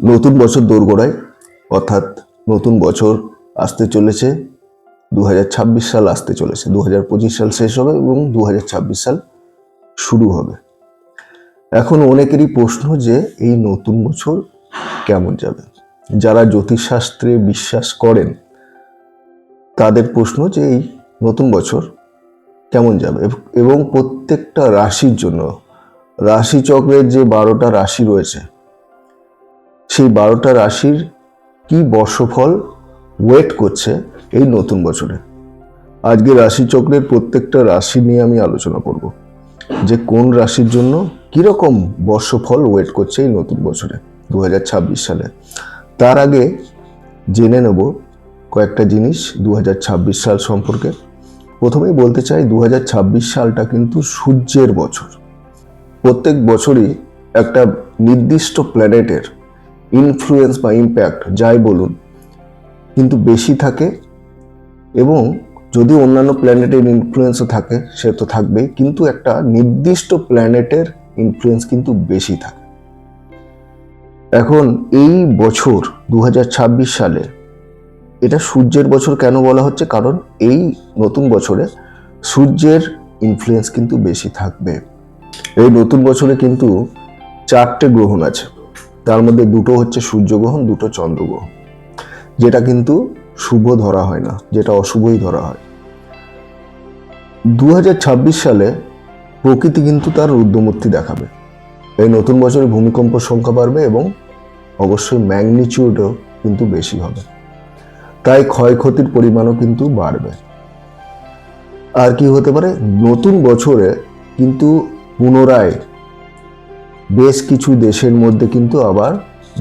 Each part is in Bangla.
নতুন বছর দোরগোড়ায়, অর্থাৎ নতুন বছর আসতে চলেছে। 2026 সাল আসতে চলেছে। 2025 সাল শেষ হবে এবং 2026 সাল শুরু হবে। এখন অনেকেরই প্রশ্ন যে এই নতুন বছর কেমন যাবে। যারা জ্যোতিষশাস্ত্রে বিশ্বাস করেন তাদের প্রশ্ন যে এই নতুন বছর কেমন যাবে এবং প্রত্যেকটা রাশির জন্য রাশিচক্রের যে 12টা রাশি রয়েছে সেই 12টা রাশির কি বর্ষফল ওয়েট করছে এই নতুন বছরে। আজকে রাশিচক্রের প্রত্যেকটা রাশি নিয়ে আমি আলোচনা করব যে কোন রাশির জন্য কিরকম বর্ষফল ওয়েট করছে এই নতুন বছরে 2026 সালে। তার আগে জেনে নেব কয়েকটা জিনিস 2026 সাল সম্পর্কে। প্রথমেই বলতে চাই 2026 সালটা কিন্তু সূর্যের বছর। প্রত্যেক বছরই একটা নির্দিষ্ট প্ল্যানেটের ইনফ্লুয়েন্স বা ইম্প্যাক্ট যাই বলুন কিন্তু বেশি থাকে, এবং যদি অন্যান্য প্ল্যানেটের ইনফ্লুয়েন্সও থাকে সে তো থাকবেই, কিন্তু একটা নির্দিষ্ট প্ল্যানেটের ইনফ্লুয়েন্স কিন্তু বেশি থাকে। এখন এই বছর 2026 সালে এটা সূর্যের বছর কেন বলা হচ্ছে, কারণ এই নতুন বছরে সূর্যের ইনফ্লুয়েন্স কিন্তু বেশি থাকবে। এই নতুন বছরে কিন্তু 4টে গ্রহণ আছে, তার মধ্যে 2টো হচ্ছে সূর্য গ্রহণ, 2টো চন্দ্র গ্রহণ, যেটা কিন্তু শুভ ধরা হয় না, যেটা অশুভই ধরা হয়। 2026 সালে প্রকৃতি কিন্তু তার রুদ্রমূর্তি দেখাবে। এই নতুন বছরে ভূমিকম্প সংখ্যা বাড়বে এবং অবশ্যই ম্যাগনিচিউডও কিন্তু বেশি হবে, তাই ক্ষয়ক্ষতির পরিমাণও কিন্তু বাড়বে। আর কি হতে পারে, নতুন বছরে কিন্তু পুনরায় বেশ কিছু দেশের মধ্যে কিন্তু আবার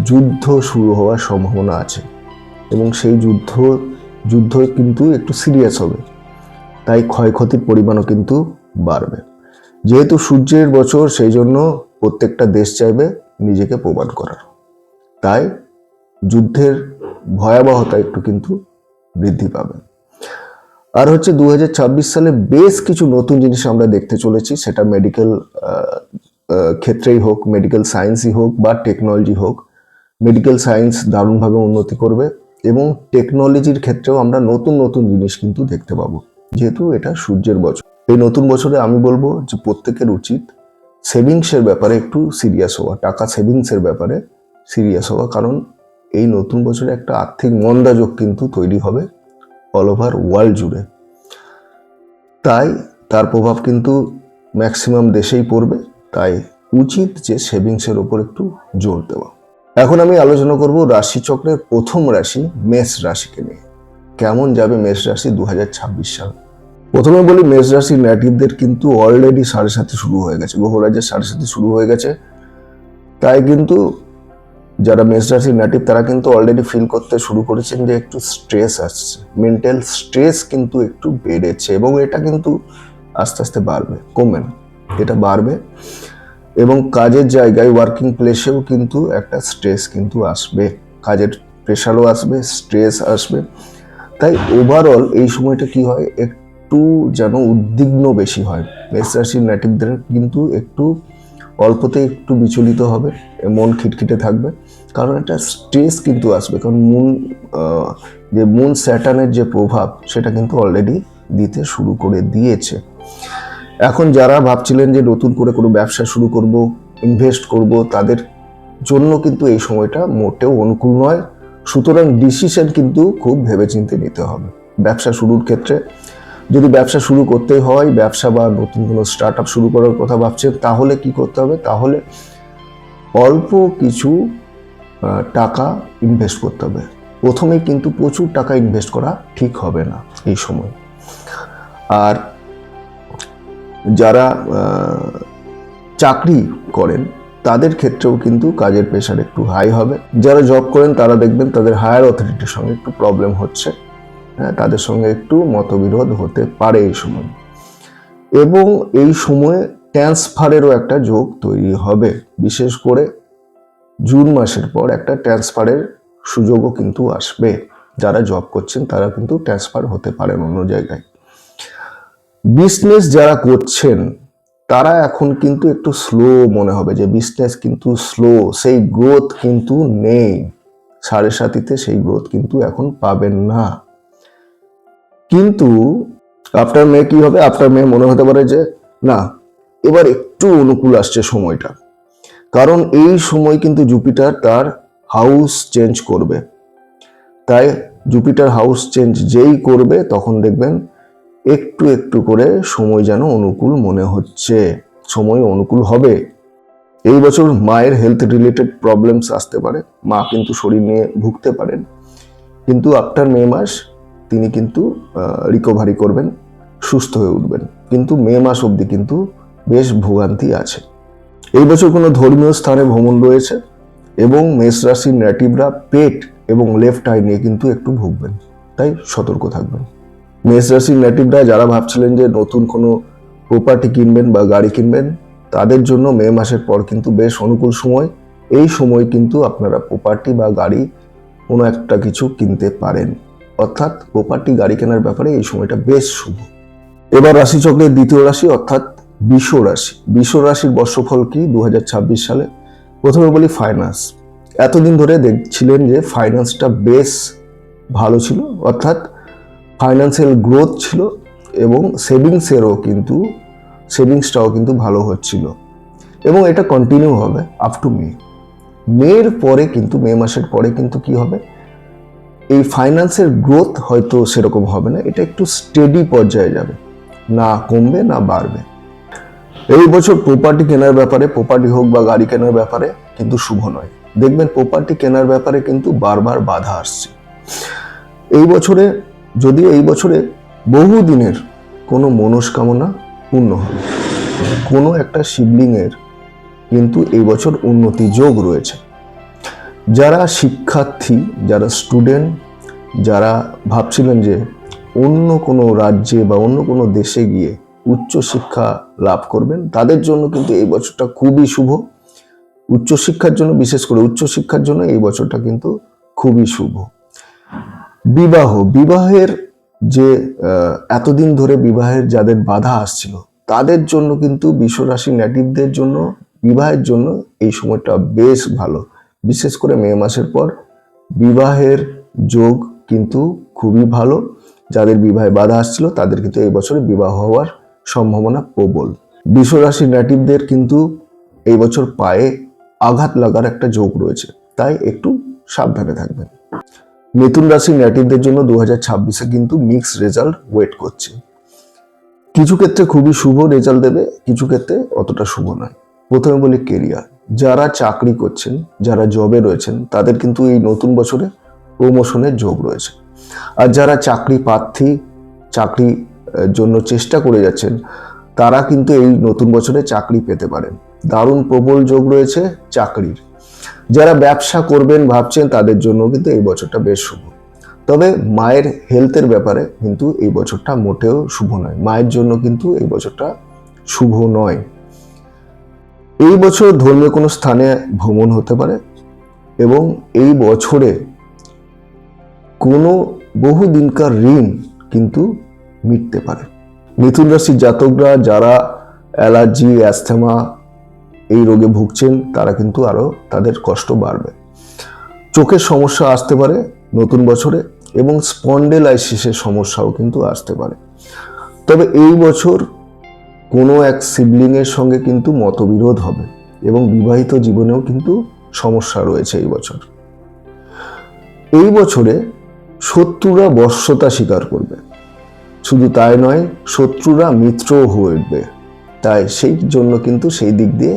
যুদ্ধ শুরু হওয়ার সম্ভাবনা আছে, এবং সেই যুদ্ধ কিন্তু একটু সিরিয়াস হবে, তাই ক্ষয়ক্ষতির পরিমাণও কিন্তু বাড়বে। যেহেতু সূর্যের বছর, সেই জন্য প্রত্যেকটা দেশ চাইবে নিজেকে প্রমাণ করার, তাই যুদ্ধের ভয়াবহতা একটু কিন্তু বৃদ্ধি পাবে। আর হচ্ছে 2026 সালে বেশ কিছু নতুন জিনিস আমরা দেখতে চলেছি, সেটা মেডিকেল ক্ষেত্রেই হোক, মেডিকেল সায়েন্সই হোক বা টেকনোলজি হোক। মেডিকেল সায়েন্স দারুণভাবে উন্নতি করবে এবং টেকনোলজির ক্ষেত্রেও আমরা নতুন নতুন জিনিস কিন্তু দেখতে পাবো, যেহেতু এটা সূর্যের বছর। এই নতুন বছরে আমি বলবো যে প্রত্যেকের উচিত সেভিংসের ব্যাপারে একটু সিরিয়াস হওয়া, টাকা সেভিংসের ব্যাপারে সিরিয়াস হওয়া, কারণ এই নতুন বছরে একটা আর্থিক মন্দাযোগ কিন্তু তৈরি হবে অল ওভার ওয়ার্ল্ড জুড়ে, তাই তার প্রভাব কিন্তু ম্যাক্সিমাম দেশেই পড়বে, তাই উচিত যে সেভিংসের ওপর একটু জোর দেওয়া। এখন আমি আলোচনা করব রাশিচক্রের প্রথম রাশি মেষ রাশিকে নিয়ে। কেমন যাবে মেষ রাশি 2026 সাল। প্রথমে বলি, মেষ রাশির নেটিভদের কিন্তু অলরেডি 7.5 শুরু হয়ে গেছে, গ্রহরাজ্যের 7.5 শুরু হয়ে গেছে, তাই কিন্তু যারা মেষ রাশির নেটিভ তারা কিন্তু অলরেডি ফিল করতে শুরু করেছেন যে একটু স্ট্রেস আসছে, মেন্টাল স্ট্রেস কিন্তু একটু বেড়েছে, এবং এটা কিন্তু আস্তে আস্তে বাড়বে, কমবে না, এটা বাড়বে। এবং কাজের জায়গায় ওয়ার্কিং প্লেসেও কিন্তু একটা স্ট্রেস কিন্তু আসবে, কাজের প্রেশারও আসবে, স্ট্রেস আসবে। তাই ওভারঅল এই সময়টা কি হয়, একটু যেন উদ্বিগ্ন বেশি হয়। মেষ রাশির নেটিভদের কিন্তু একটু অল্পতে একটু বিচলিত হবে, মন খিটখিটে থাকবে, কারণ একটা স্ট্রেস কিন্তু আসবে, কারণ মুন স্যাটার্নের যে প্রভাব সেটা কিন্তু অলরেডি দিতে শুরু করে দিয়েছে। এখন যারা ভাবছিলেন যে নতুন করে কোনো ব্যবসা শুরু করব, ইনভেস্ট করব, তাদের জন্য কিন্তু এই সময়টা মোটেও অনুকূল নয়, সুতরাং ডিসিশন কিন্তু খুব ভেবেচিন্তে নিতে হবে। ব্যবসা শুরুর ক্ষেত্রে যদি ব্যবসা শুরু করতেই হয়, ব্যবসা বা নতুন কোনো স্টার্ট আপ শুরু করার কথা ভাবছেন, তাহলে কি করতে হবে, তাহলে অল্প কিছু টাকা ইনভেস্ট করতে হবে। প্রথমেই কিন্তু প্রচুর টাকা ইনভেস্ট করা ঠিক হবে না এই সময়। আর যারা চাকরি করেন তাদের ক্ষেত্রেও কিন্তু কাজের প্রেশার একটু হাই হবে। যারা জব করেন তারা দেখবেন তাদের হায়ার অথরিটির সঙ্গে একটু প্রবলেম হচ্ছে, হ্যাঁ, তাদের সঙ্গে একটু মতবিরোধ হতে পারে এই সময়, এবং এই সময়ে ট্রান্সফারেরও একটা যোগ তৈরি হবে। বিশেষ করে জুন মাসের পর একটা ট্রান্সফারের সুযোগও কিন্তু আসবে। যারা জব করছেন তারা কিন্তু ট্রান্সফার হতে পারেন অন্য জায়গায়। বিজনেস যারা করছেন তারা এখন কিন্তু একটু স্লো মনে হবে, যে বিজনেস কিন্তু স্লো, সেই গ্রোথ কিন্তু নেই। 7.5-তে সেই গ্রোথ কিন্তু এখন পাবেন না। কিন্তু আফটার মে কি হবে? আফটার মে মনে হতে পারে যে না, এবার একটু অনুকূল আসছে সময়টা, কারণ এই সময় কিন্তু জুপিটার তার হাউস চেঞ্জ করবে। তাই জুপিটার হাউস চেঞ্জ যেই করবে তখন দেখবেন একটু একটু করে সময় যেন অনুকূল মনে হচ্ছে, সময় অনুকূল হবে। এই বছর মায়ের হেলথ রিলেটেড প্রবলেমস আসতে পারে, মা কিন্তু শরীর নিয়ে ভুগতে পারেন, কিন্তু আফটার মে মাস তিনি কিন্তু রিকভারি করবেন, সুস্থ হয়ে উঠবেন। কিন্তু মে মাস অবধি কিন্তু বেশ ভোগান্তি আছে। এই বছর কোনো ধর্মীয় স্থানে ভ্রমণ রয়েছে এবং মেষ রাশির নেটিভরা পেট এবং লেফট আই নিয়ে কিন্তু একটু ভুগবেন, তাই সতর্ক থাকবেন। মেষ রাশির নেটিভরা যারা ভাবছিলেন যে নতুন কোনো প্রপার্টি কিনবেন বা গাড়ি কিনবেন, তাদের জন্য মে মাসের পর কিন্তু বেশ অনুকূল সময়। এই সময় কিন্তু আপনারা প্রপার্টি বা গাড়ি কোনো একটা কিছু কিনতে পারেন, অর্থাৎ প্রপার্টি গাড়ি কেনার ব্যাপারে এই সময়টা বেশ শুভ। এবার রাশিচক্রের দ্বিতীয় রাশি অর্থাৎ বৃষ রাশি। বৃষ রাশির বর্ষফল কি 2026 সালে? প্রথমে বলি ফাইন্যান্স। এতদিন ধরে দেখছিলেন যে ফাইন্যান্সটা বেশ ভালো ছিল, অর্থাৎ ফাইন্যান্সিয়াল গ্রোথ ছিল এবং সেভিংসটাও কিন্তু ভালো হচ্ছিল, এবং এটা কন্টিনিউ হবে আপ টু মে। মে মাসের পরে কিন্তু কি হবে? এই ফাইন্যান্সের গ্রোথ হয়তো সেরকম হবে না, এটা একটু স্টেডি পর্যায়ে যাবে, না কমবে না বাড়বে। এই বছর প্রপার্টি কেনার ব্যাপারে, প্রপার্টি হোক বা গাড়ি কেনার ব্যাপারে কিন্তু শুভ নয়। দেখবেন প্রপার্টি কেনার ব্যাপারে কিন্তু বারবার বাধা আসছে। এই বছরে বহুদিনের কোনো মনস্কামনা পূর্ণ হবে। কোনো একটা শিবলিঙ্গের কিন্তু এই বছর উন্নতি যোগ রয়েছে। যারা শিক্ষার্থী, যারা স্টুডেন্ট, যারা ভাবছিলেন যে অন্য কোনো রাজ্যে বা অন্য কোনো দেশে গিয়ে উচ্চশিক্ষা লাভ করবেন, তাদের জন্য কিন্তু এই বছরটা খুবই শুভ। উচ্চশিক্ষার জন্য এই বছরটা কিন্তু খুবই শুভ। বিবাহের যে এতদিন ধরে বিবাহের যাদের বাধা আসছিল, তাদের জন্য কিন্তু বৃষ রাশি নেটিভদের জন্য বিবাহের জন্য এই সময়টা বেশ ভালো। বিশেষ করে মে মাসের পর বিবাহের যোগ কিন্তু খুবই ভালো। যাদের বিবাহে বাধা আসছিল তাদের কিন্তু এই বছরে বিবাহ হওয়ার সম্ভাবনা প্রবল। বৃষ রাশি নেটিভদের কিন্তু এই বছর পায়ে আঘাত লাগার একটা যোগ রয়েছে, তাই একটু সাবধানে থাকবেন। মিথুন রাশি নেটিভদের জন্য 2026-এ কিন্তু মিক্স রেজাল্ট ওয়েট করছে। কিছু ক্ষেত্রে খুবই শুভ রেজাল্ট দেবে, কিছু ক্ষেত্রে অতটা শুভ নয়। প্রথমে বলি কেরিয়ার। যারা চাকরি করছেন, যারা জবে রয়েছেন, তাদের কিন্তু এই নতুন বছরে প্রমোশনের যোগ রয়েছে। আর যারা চাকরির জন্য চেষ্টা করে যাচ্ছেন, তারা কিন্তু এই নতুন বছরে চাকরি পেতে পারেন। দারুণ প্রবল যোগ রয়েছে চাকরির। যারা ব্যবসা করবেন ভাবছেন, তাদের জন্য কিন্তু এই বছরটা বেশ শুভ। তবে মায়ের হেলথের ব্যাপারে কিন্তু এই বছরটা মোটেও শুভ নয়। মায়ের জন্য কিন্তু এই বছরটা শুভ নয়। এই বছর ধর্মীয় কোনো স্থানে ভ্রমণ হতে পারে এবং এই বছরে কোনো বহুদিনকার ঋণ কিন্তু মিটতে পারে। মিথুন রাশির জাতকরা যারা অ্যালার্জি, অ্যাস্থমা এই রোগে ভুগছেন, তারা কিন্তু আরো তাদের কষ্ট বাড়বে। চোখের সমস্যা আসতে পারে নতুন বছরে এবং স্পন্ডেলাইসিসের সমস্যাও কিন্তু আসতে পারে। তবে এই বছর কোনো এক সিবলিংয়ের সঙ্গে কিন্তু মতবিরোধ হবে এবং বিবাহিত জীবনেও কিন্তু সমস্যা রয়েছে এই বছরে শত্রুরা বশ্যতা স্বীকার করবে। শুধু তাই নয়, শত্রুরা মিত্র হয়ে উঠবে। তাই সেই জন্য কিন্তু সেই দিক দিয়ে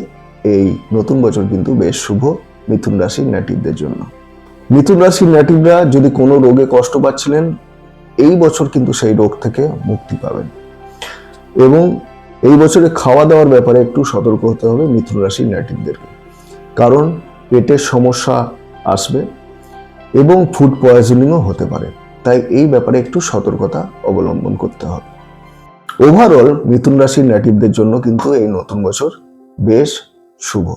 এই নতুন বছর কিন্তু বেশ শুভ মিথুন রাশির নেটিভদের জন্য। মিথুন রাশির নেটিভরা যদি কোনো রোগে কষ্ট পাচ্ছিলেন, এই বছর কিন্তু সেই রোগ থেকে মুক্তি পাবেন। এবং এই বছরে খাওয়া দাওয়ার ব্যাপারে একটু সতর্ক হতে হবে মিথুন রাশির নেটিভদেরকে, কারণ পেটের সমস্যা আসবে এবং ফুড পয়জনিংও হতে পারে। তাই এই ব্যাপারে একটু সতর্কতা অবলম্বন করতে হবে। ওভারঅল মিথুন রাশির নেটিভদের জন্য কিন্তু এই নতুন বছর বেশ শুভ।